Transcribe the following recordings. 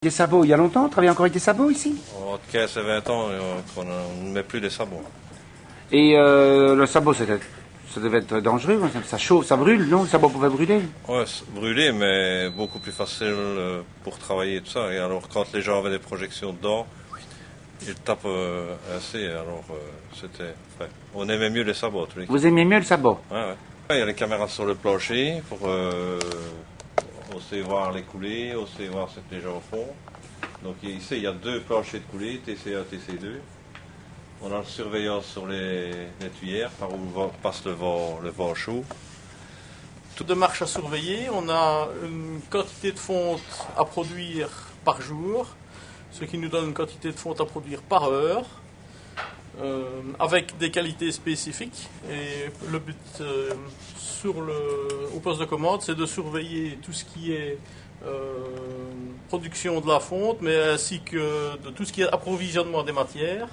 Des sabots, il y a longtemps, on travaille encore avec des sabots ici? Entre 15 et 20 ans, qu'on ne met plus des sabots. Et le sabot, ça devait être dangereux, ça chauffe, ça brûle, non? Le sabot pouvait brûler? Ouais, brûler, mais beaucoup plus facile pour travailler et tout ça. Et alors, quand les gens avaient des projections dedans, ils tapent assez. Alors, c'était. Enfin, on aimait mieux les sabots. Tous les Vous aimiez mieux le sabot? Ouais, ouais. Il y a les caméras sur le plancher pour on sait voir les coulées, on sait voir ce que les gens font. Donc ici, il y a 2 planchers de coulées, TC1, TC2. On a la surveillance sur les tuyères, par où passe le vent chaud. Tout de marche à surveiller, on a une quantité de fonte à produire par jour, ce qui nous donne une quantité de fonte à produire par heure, avec des qualités spécifiques. Et le but au poste de commande, c'est de surveiller tout ce qui est production de la fonte, mais ainsi que de tout ce qui est approvisionnement des matières,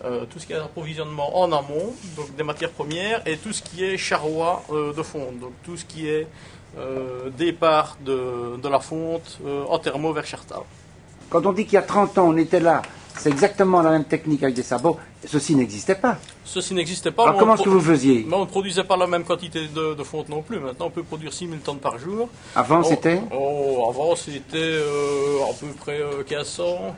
tout ce qui est approvisionnement en amont, donc des matières premières, et tout ce qui est charroi de fonte, donc tout ce qui est départ de la fonte en thermo vers Chertal. Quand on dit qu'il y a 30 ans, on était là, c'est exactement la même technique avec des sabots, ceci n'existait pas. Ceci n'existait pas. Alors comment est-ce que vous faisiez? Mais on ne produisait pas la même quantité de fonte non plus. Maintenant, on peut produire 6000 tonnes par jour. Avant, c'était Avant, c'était à peu près 1500,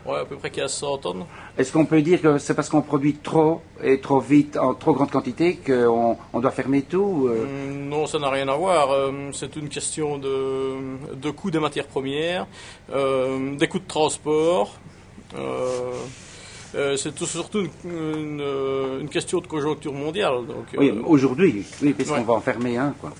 à peu près 1500 tonnes. Est-ce qu'on peut dire que c'est parce qu'on produit trop et trop vite, en trop grande quantité, qu'on doit fermer tout Non, ça n'a rien à voir. C'est une question de coût des matières premières, des coûts de transport. C'est surtout une question de conjoncture mondiale. Donc, oui, aujourd'hui, oui, puisqu'on ouais. va en fermer un, quoi.